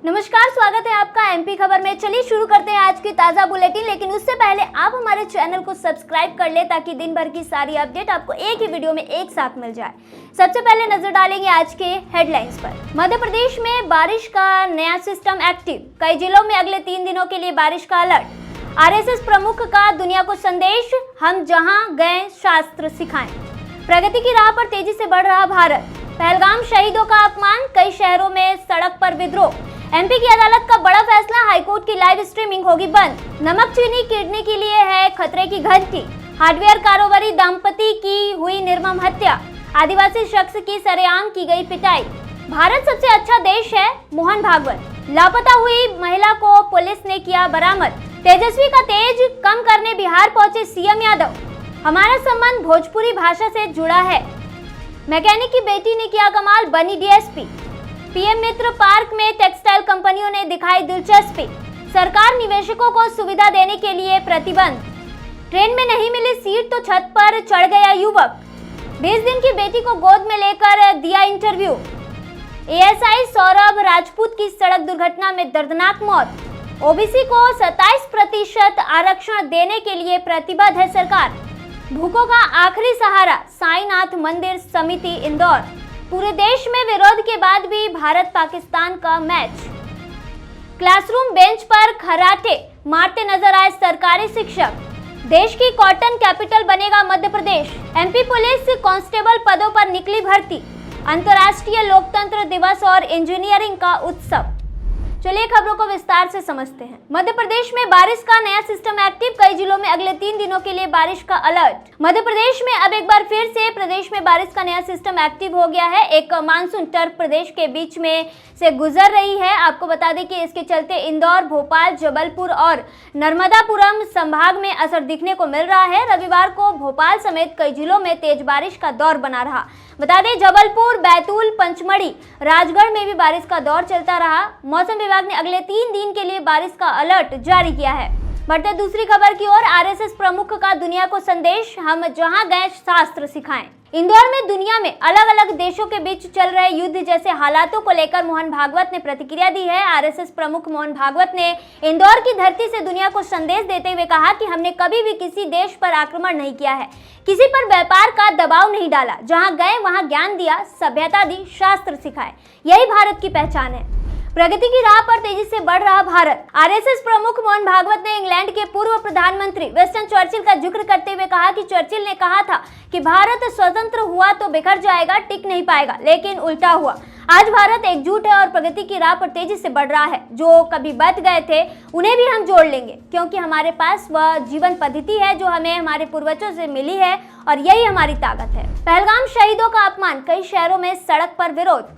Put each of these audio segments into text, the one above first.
नमस्कार, स्वागत है आपका एमपी खबर में। चलिए शुरू करते हैं आज की ताजा बुलेटिन, लेकिन उससे पहले आप हमारे चैनल को सब्सक्राइब कर ले ताकि दिन भर की सारी अपडेट आपको एक ही वीडियो में एक साथ मिल जाए। सबसे पहले नजर डालेंगे आज के हेडलाइंस पर। मध्य प्रदेश में बारिश का नया सिस्टम एक्टिव, कई जिलों में अगले 3 दिनों के लिए बारिश का अलर्ट। आरएसएस प्रमुख का दुनिया को संदेश, हम जहां गए शास्त्र सिखाएं। प्रगति की राह पर तेजी से बढ़ रहा भारत। पहलगाम शहीदों का अपमान, कई शहरों में सड़क पर विद्रोह। एमपी की अदालत का बड़ा फैसला, हाईकोर्ट की लाइव स्ट्रीमिंग होगी बंद। नमक चीनी किडनी के लिए है खतरे की घंटी। हार्डवेयर कारोबारी दंपति की हुई निर्मम हत्या। आदिवासी शख्स की सरेआम की गई पिटाई। भारत सबसे अच्छा देश है, मोहन भागवत। लापता हुई महिला को पुलिस ने किया बरामद। तेजस्वी का तेज कम करने बिहार पहुंचे सीएम यादव। हमारा संबंध भोजपुरी भाषा से जुड़ा है। मैकेनिक की बेटी ने किया कमाल, बनी डीएसपी। पीएम मित्र पार्क में टेक्सटाइल कंपनियों ने दिखाई दिलचस्पी। सरकार निवेशकों को सुविधा देने के लिए प्रतिबंध। ट्रेन में नहीं मिली सीट तो छत पर चढ़ गया युवक। 20 दिन की बेटी को गोद में लेकर दिया इंटरव्यू। एएसआई सौरभ राजपूत की सड़क दुर्घटना में दर्दनाक मौत। ओबीसी को 27% आरक्षण देने के लिए प्रतिबद्ध है सरकार। भूखों का आखिरी सहारा, साईनाथ मंदिर समिति इंदौर। पूरे देश में विरोध के बाद भी भारत पाकिस्तान का मैच। क्लासरूम बेंच पर खर्राटे मारते नजर आए सरकारी शिक्षक। देश की कॉटन कैपिटल बनेगा Madhya Pradesh. MP police constable पदों पर निकली भर्ती। अंतर्राष्ट्रीय लोकतंत्र दिवस और इंजीनियरिंग का उत्सव। चलिए खबरों को विस्तार से समझते हैं। मध्य प्रदेश में बारिश का नया सिस्टम एक्टिव, कई जिलों में अगले 3 दिनों के लिए बारिश का अलर्ट। मध्य प्रदेश में अब एक बार फिर से प्रदेश में बारिश का नया सिस्टम एक्टिव हो गया है। एक मानसून टर्फ प्रदेश के बीच में से गुजर रही है। आपको बता दें कि इसके चलते इंदौर, भोपाल, जबलपुर और नर्मदापुरम संभाग में असर दिखने को मिल रहा है। रविवार को भोपाल समेत कई जिलों में तेज बारिश का दौर बना रहा। बता दें जबलपुर, बैतूल, पंचमढ़ी, राजगढ़ में भी बारिश का दौर चलता रहा। मौसम विभाग ने अगले 3 दिन के लिए बारिश का अलर्ट जारी किया है। बढ़ते दूसरी खबर की ओर। आरएसएस प्रमुख का दुनिया को संदेश, हम जहां गए शास्त्र सिखाएं। इंदौर में दुनिया में अलग अलग देशों के बीच चल रहे युद्ध जैसे हालातों को लेकर मोहन भागवत ने प्रतिक्रिया दी है। आरएसएस प्रमुख मोहन भागवत ने इंदौर की धरती से दुनिया को संदेश देते हुए कहा कि हमने कभी भी किसी देश पर आक्रमण नहीं किया है, किसी पर व्यापार का दबाव नहीं डाला। जहां गए वहां ज्ञान दिया, सभ्यता दी, शास्त्र सिखाए। यही भारत की पहचान है। प्रगति की राह पर तेजी से बढ़ रहा भारत। आरएसएस प्रमुख मोहन भागवत ने इंग्लैंड के पूर्व प्रधानमंत्री विंस्टन चर्चिल का जिक्र करते हुए कहा कि चर्चिल ने कहा था कि भारत स्वतंत्र हुआ तो बिखर जाएगा, टिक नहीं पाएगा, लेकिन उल्टा हुआ। आज भारत एकजुट है और प्रगति की राह पर तेजी से बढ़ रहा है। जो कभी बच गए थे उन्हें भी हम जोड़ लेंगे, क्योंकि हमारे पास वह जीवन पद्धति है जो हमें हमारे पूर्वजों से मिली है और यही हमारी ताकत है। पहलगाम शहीदों का अपमान, कई शहरों में सड़क पर विरोध।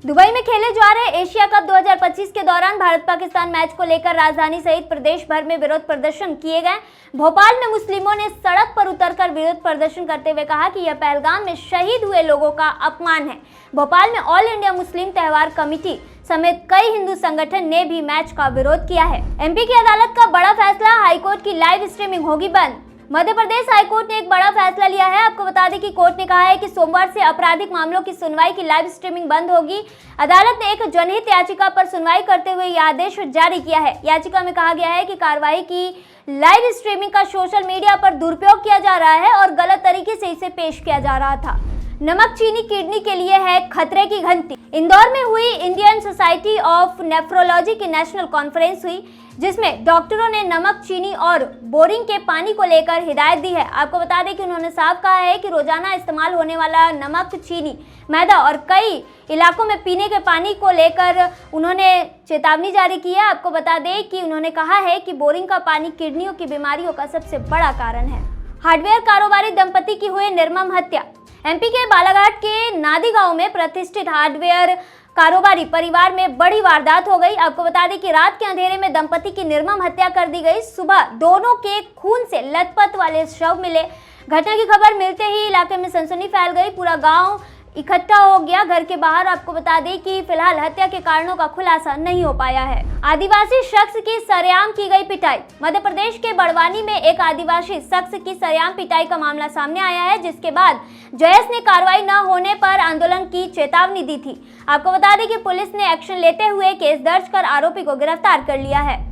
दुबई में खेले जा रहे एशिया कप 2025 के दौरान भारत पाकिस्तान मैच को लेकर राजधानी सहित प्रदेश भर में विरोध प्रदर्शन किए गए। भोपाल में मुस्लिमों ने सड़क पर उतरकर विरोध प्रदर्शन करते हुए कहा कि यह पहलगाम में शहीद हुए लोगों का अपमान है। भोपाल में ऑल इंडिया मुस्लिम त्यौहार कमेटी समेत कई हिंदू संगठन ने भी मैच का विरोध किया है। एमपी की अदालत का बड़ा फैसला, हाईकोर्ट की लाइव स्ट्रीमिंग होगी बंद। मध्य प्रदेश हाईकोर्ट ने एक बड़ा फैसला लिया है। आपको बता दें कि कोर्ट ने कहा है कि सोमवार से आपराधिक मामलों की सुनवाई की लाइव स्ट्रीमिंग बंद होगी। अदालत ने एक जनहित याचिका पर सुनवाई करते हुए यह आदेश जारी किया है। याचिका में कहा गया है कि कार्रवाई की लाइव स्ट्रीमिंग का सोशल मीडिया पर दुरुपयोग किया जा रहा है और गलत तरीके से इसे पेश किया जा रहा था। नमक चीनी किडनी के लिए है खतरे की घंटी। इंदौर में हुई इंडियन सोसाइटी ऑफ नेफ्रोलॉजी की नेशनल कॉन्फ्रेंस हुई, जिसमें डॉक्टरों ने नमक चीनी और बोरिंग के पानी को लेकर हिदायत दी है। आपको बता दें कि उन्होंने साफ कहा है कि रोजाना इस्तेमाल होने वाला नमक, चीनी, मैदा और कई इलाकों में पीने के पानी को लेकर उन्होंने चेतावनी जारी की है। आपको बता दें कि उन्होंने कहा है कि बोरिंग का पानी किडनियों की बीमारियों का सबसे बड़ा कारण है। हार्डवेयर कारोबारी दंपति की हुई निर्मम हत्या। एमपी के बालाघाट के नादी गांव में प्रतिष्ठित हार्डवेयर कारोबारी परिवार में बड़ी वारदात हो गई। आपको बता दें कि रात के अंधेरे में दंपति की निर्मम हत्या कर दी गई। सुबह दोनों के खून से लथपथ वाले शव मिले। घटना की खबर मिलते ही इलाके में सनसनी फैल गई। पूरा गांव इकट्ठा हो गया घर के बाहर। आपको बता दें कि फिलहाल हत्या के कारणों का खुलासा नहीं हो पाया है। आदिवासी शख्स की सरेआम की गई पिटाई। मध्य प्रदेश के बड़वानी में एक आदिवासी शख्स की सरेआम पिटाई का मामला सामने आया है, जिसके बाद जयेश ने कार्रवाई न होने पर आंदोलन की चेतावनी दी थी। आपको बता दें कि पुलिस ने एक्शन लेते हुए केस दर्ज कर आरोपी को गिरफ्तार कर लिया है।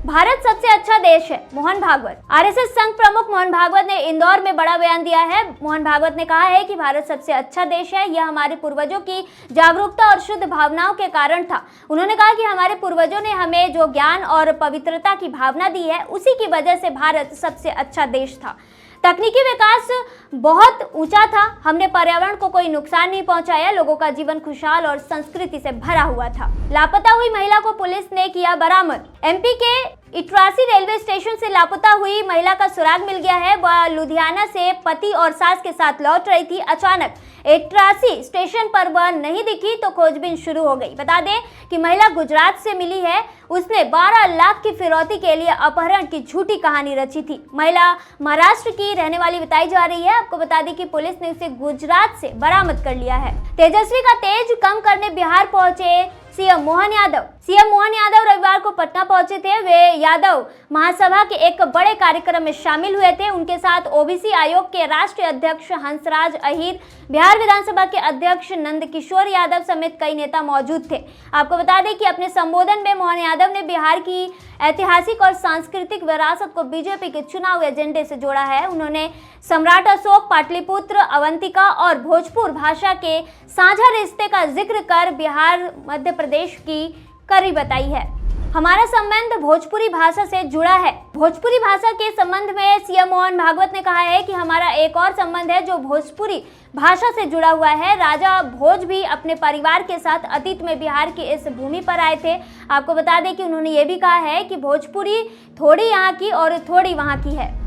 भारत सबसे अच्छा देश है, मोहन भागवत। आरएसएस संघ प्रमुख मोहन भागवत ने इंदौर में बड़ा बयान दिया है। मोहन भागवत ने कहा है कि भारत सबसे अच्छा देश है, यह हमारे पूर्वजों की जागरूकता और शुद्ध भावनाओं के कारण था। उन्होंने कहा कि हमारे पूर्वजों ने हमें जो ज्ञान और पवित्रता की भावना दी है, उसी की वजह से भारत सबसे अच्छा देश था। तकनीकी विकास बहुत ऊंचा था, हमने पर्यावरण को कोई नुकसान नहीं पहुंचाया, लोगों का जीवन खुशहाल और संस्कृति से भरा हुआ था। लापता हुई महिला को पुलिस ने किया बरामद। एमपी के इटरासी रेलवे स्टेशन से लापता हुई महिला का सुराग मिल गया है। वह लुधियाना से पति और सास के साथ लौट रही थी। अचानक इटरासी स्टेशन पर वह नहीं दिखी तो खोजबीन शुरू हो गई। बता दें कि महिला गुजरात से मिली है। उसने 12 लाख की फिरौती के लिए अपहरण की झूठी कहानी रची थी। महिला महाराष्ट्र की रहने वाली बताई जा रही है। आपको बता दें कि पुलिस ने उसे गुजरात से बरामद कर लिया है। तेजस्वी का तेज कम करने बिहार पहुंचे सीएम मोहन यादव। सीएम मोहन यादव रविवार को पटना पहुंचे थे। वे यादव महासभा के एक बड़े कार्यक्रम में शामिल हुए थे। उनके साथ ओबीसी आयोग के राष्ट्रीय अध्यक्ष हंसराज अहीर, बिहार विधानसभा के अध्यक्ष नंदकिशोर यादव समेत कई नेता मौजूद थे। आपको बता दें कि अपने संबोधन में मोहन यादव ने बिहार की ऐतिहासिक और सांस्कृतिक विरासत को बीजेपी के चुनाव एजेंडे से जोड़ा है। उन्होंने सम्राट अशोक, पाटलिपुत्र, अवंतिका और भोजपुर भाषा के साझा रिश्ते का जिक्र कर बिहार मध्य प्रदेश की कड़ी बताई है। हमारा संबंध भोजपुरी भाषा से जुड़ा है। भोजपुरी भाषा के संबंध में सीएम मोहन भागवत ने कहा है कि हमारा एक और संबंध है जो भोजपुरी भाषा से जुड़ा हुआ है। राजा भोज भी अपने परिवार के साथ अतीत में बिहार की इस भूमि पर आए थे। आपको बता दें कि उन्होंने ये भी कहा है कि भोजपुरी थोड़ी यहाँ की और थोड़ी वहाँ की है।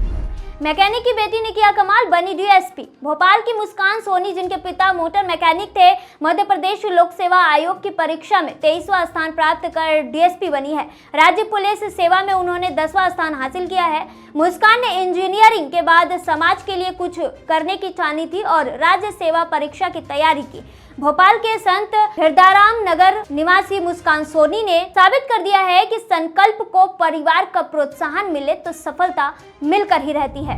मैकेनिक की बेटी ने किया कमाल, बनी डीएसपी। भोपाल की मुस्कान सोनी, जिनके पिता मोटर मैकेनिक थे, मध्य प्रदेश लोक सेवा आयोग की परीक्षा में 23वां स्थान प्राप्त कर डीएसपी बनी है। राज्य पुलिस सेवा में उन्होंने 10वां स्थान हासिल किया है। मुस्कान ने इंजीनियरिंग के बाद समाज के लिए कुछ करने की ठानी थी और राज्य सेवा परीक्षा की तैयारी की। भोपाल के संत हृदयराम नगर निवासी मुस्कान सोनी ने साबित कर दिया है कि संकल्प को परिवार का प्रोत्साहन मिले तो सफलता मिलकर ही रहती है।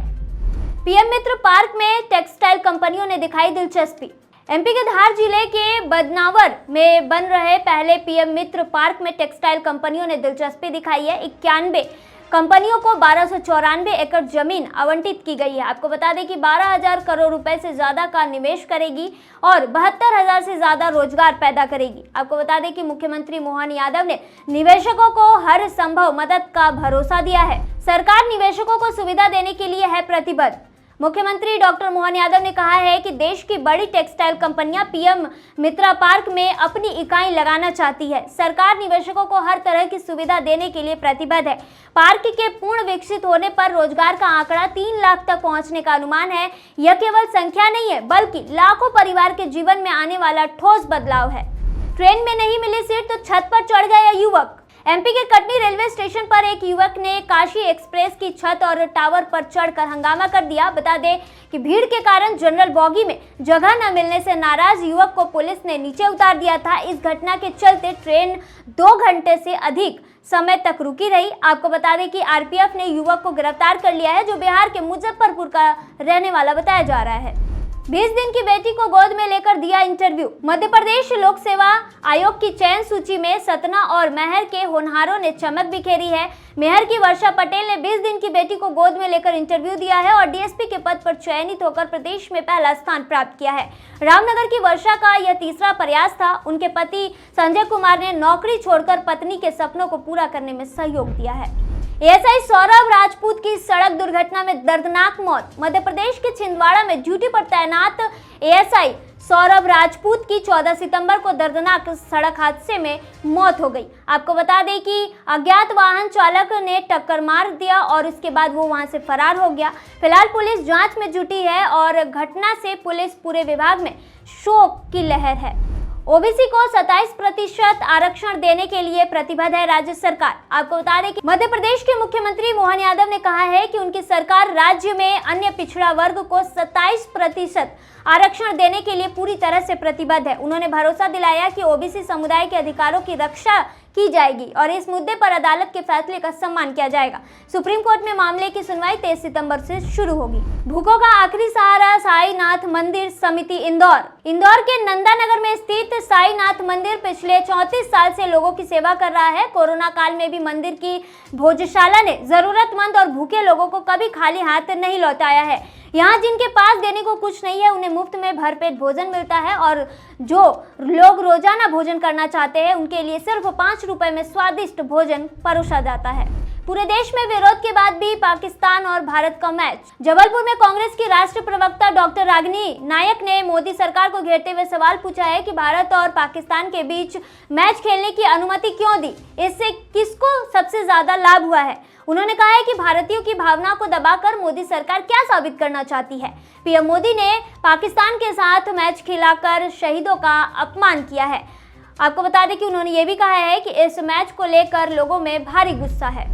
पीएम मित्र पार्क में टेक्सटाइल कंपनियों ने दिखाई दिलचस्पी। एमपी के धार जिले के बदनावर में बन रहे पहले पीएम मित्र पार्क में टेक्सटाइल कंपनियों ने दिलचस्पी दिखाई है। 91 कंपनियों को 1294 एकड़ जमीन आवंटित की गई है। आपको बता दें कि 12,000 करोड़ रुपए से ज्यादा का निवेश करेगी और 72,000 से ज्यादा रोजगार पैदा करेगी। आपको बता दें कि मुख्यमंत्री मोहन यादव ने निवेशकों को हर संभव मदद का भरोसा दिया है। सरकार निवेशकों को सुविधा देने के लिए है प्रतिबद्ध। मुख्यमंत्री डॉक्टर मोहन यादव ने कहा है कि देश की बड़ी टेक्सटाइल कंपनियां पीएम मित्रा पार्क में अपनी इकाई लगाना चाहती है। सरकार निवेशकों को हर तरह की सुविधा देने के लिए प्रतिबद्ध है। पार्क के पूर्ण विकसित होने पर रोजगार का आंकड़ा 3 लाख तक पहुंचने का अनुमान है। यह केवल संख्या नहीं है, बल्कि लाखों परिवार के जीवन में आने वाला ठोस बदलाव है। ट्रेन में नहीं मिली सीट तो छत पर चढ़ गया युवक। एमपी के कटनी रेलवे स्टेशन पर एक युवक ने काशी एक्सप्रेस की छत और टावर पर चढ़कर हंगामा कर दिया। बता दें कि भीड़ के कारण जनरल बॉगी में जगह न मिलने से नाराज युवक को पुलिस ने नीचे उतार दिया था। इस घटना के चलते ट्रेन 2 घंटे से अधिक समय तक रुकी रही। आपको बता दें कि आरपीएफ ने युवक को गिरफ्तार कर लिया है, जो बिहार के मुजफ्फरपुर का रहने वाला बताया जा रहा है। 20 दिन की बेटी को गोद में लेकर दिया इंटरव्यू। मध्य प्रदेश लोक सेवा आयोग की चयन सूची में सतना और महर के होनहारों ने चमक बिखेरी है। महर की वर्षा पटेल ने 20 दिन की बेटी को गोद में लेकर इंटरव्यू दिया है और डीएसपी के पद पर चयनित होकर प्रदेश में पहला स्थान प्राप्त किया है। रामनगर की वर्षा का यह तीसरा प्रयास था। उनके पति संजय कुमार ने नौकरी छोड़कर पत्नी के सपनों को पूरा करने में सहयोग दिया है। एएसआई सौरभ राजपूत की सड़क दुर्घटना में दर्दनाक मौत। मध्य प्रदेश के छिंदवाड़ा में ड्यूटी पर तैनात एएसआई सौरभ राजपूत की 14 सितंबर को दर्दनाक सड़क हादसे में मौत हो गई। आपको बता दें कि अज्ञात वाहन चालक ने टक्कर मार दिया और उसके बाद वो वहां से फरार हो गया। फिलहाल पुलिस जांच में जुटी है और घटना से पुलिस पूरे विभाग में शोक की लहर है। ओबीसी को 27% आरक्षण देने के लिए प्रतिबद्ध है राज्य सरकार। आपको बता दें कि मध्य प्रदेश के मुख्यमंत्री मोहन यादव ने कहा है कि उनकी सरकार राज्य में अन्य पिछड़ा वर्ग को 27% आरक्षण देने के लिए पूरी तरह से प्रतिबद्ध है। उन्होंने भरोसा दिलाया कि ओबीसी समुदाय के अधिकारों की रक्षा की जाएगी और इस मुद्दे पर अदालत के फैसले का सम्मान किया जाएगा। सुप्रीम कोर्ट में मामले की सुनवाई 23 सितंबर से शुरू होगी। भूखों का आखिरी सहारा साईनाथ मंदिर समिति इंदौर के नंदानगर में स्थित साईनाथ मंदिर पिछले 34 साल से लोगों की सेवा कर रहा है। कोरोना काल में भी मंदिर की भोजशाला ने जरूरतमंद और भूखे लोगों को कभी खाली हाथ नहीं लौटाया है। यहाँ जिनके पास देने को कुछ नहीं है उन्हें मुफ्त में भरपेट भोजन मिलता है और जो लोग रोजाना भोजन करना चाहते हैं उनके लिए सिर्फ 5 रुपए में स्वादिष्ट भोजन परोसा जाता है। पूरे देश में विरोध के बाद भी पाकिस्तान और भारत का मैच। जबलपुर में कांग्रेस की राष्ट्रीय प्रवक्ता डॉक्टर रागिनी नायक ने मोदी सरकार को घेरते हुए सवाल पूछा है कि भारत और पाकिस्तान के बीच मैच खेलने की अनुमति क्यों दी, इससे किसको सबसे ज्यादा लाभ हुआ है। उन्होंने कहा है कि भारतीयों की भावना को दबाकर मोदी सरकार क्या साबित करना चाहती है। पीएम मोदी ने पाकिस्तान के साथ मैच खिलाकर शहीदों का अपमान किया है। आपको बता दें कि उन्होंने ये भी कहा है कि इस मैच को लेकर लोगों में भारी गुस्सा है।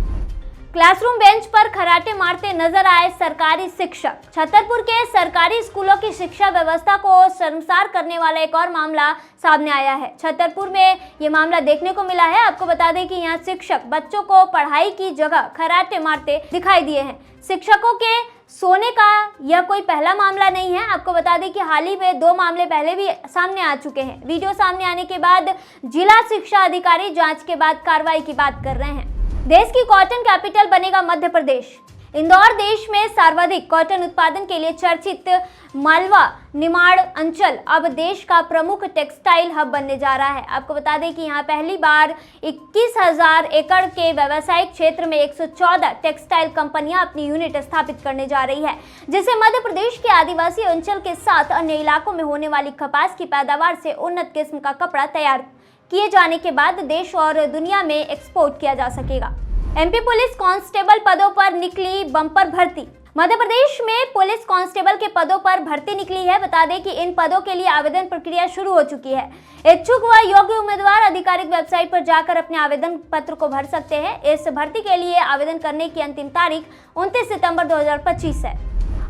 क्लासरूम बेंच पर खराटे मारते नजर आए सरकारी शिक्षक। छतरपुर के सरकारी स्कूलों की शिक्षा व्यवस्था को शर्मसार करने वाला एक और मामला सामने आया है। छतरपुर में ये मामला देखने को मिला है। आपको बता दें कि यहाँ शिक्षक बच्चों को पढ़ाई की जगह खराटे मारते दिखाई दिए हैं। शिक्षकों के सोने का यह कोई पहला मामला नहीं है। आपको बता दें कि हाल ही में 2 मामले पहले भी सामने आ चुके हैं। वीडियो सामने आने के बाद जिला शिक्षा अधिकारी जांच के बाद कार्रवाई की बात कर रहे हैं। देश की कॉटन कैपिटल बनेगा मध्य प्रदेश। इंदौर देश में सर्वाधिक कॉटन उत्पादन के लिए चर्चित मालवा निमाड़ अंचल अब देश का प्रमुख टेक्सटाइल हब बनने जा रहा है। आपको बता दें कि यहाँ पहली बार 21,000 एकड़ के व्यावसायिक क्षेत्र में 114 टेक्सटाइल कंपनियां अपनी यूनिट स्थापित करने जा रही है, जिससे मध्य प्रदेश के आदिवासी अंचल के साथ अन्य इलाकों में होने वाली कपास की पैदावार से उन्नत किस्म का कपड़ा तैयार किए जाने के बाद देश और दुनिया में एक्सपोर्ट किया जा सकेगा। एमपी पुलिस कांस्टेबल पदों पर निकली बम्पर भर्ती। मध्य प्रदेश में पुलिस कांस्टेबल के पदों पर भर्ती निकली है। बता दें कि इन पदों के लिए आवेदन प्रक्रिया शुरू हो चुकी है। इच्छुक व योग्य उम्मीदवार आधिकारिक वेबसाइट पर जाकर अपने आवेदन पत्र को भर सकते हैं। इस भर्ती के लिए आवेदन करने की अंतिम तारीख 29 सितंबर 2025 है।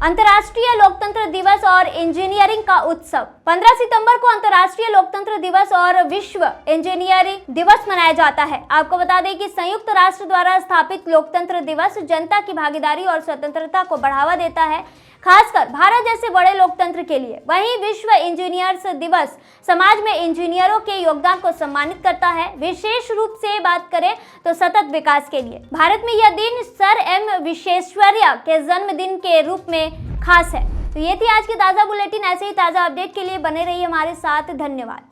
अंतर्राष्ट्रीय लोकतंत्र दिवस और इंजीनियरिंग का उत्सव। 15 सितंबर को अंतर्राष्ट्रीय लोकतंत्र दिवस और विश्व इंजीनियरिंग दिवस मनाया जाता है। आपको बता दें कि संयुक्त राष्ट्र द्वारा स्थापित लोकतंत्र दिवस जनता की भागीदारी और स्वतंत्रता को बढ़ावा देता है, खासकर भारत जैसे बड़े लोकतंत्र के लिए। वहीं विश्व इंजीनियर्स दिवस समाज में इंजीनियरों के योगदान को सम्मानित करता है। विशेष रूप से बात करें तो सतत विकास के लिए भारत में यह दिन सर एम विश्वेश्वरैया के जन्मदिन के रूप में खास है। तो ये थी आज की ताज़ा बुलेटिन। ऐसे ही ताज़ा अपडेट के लिए बने रहिए हमारे साथ। धन्यवाद।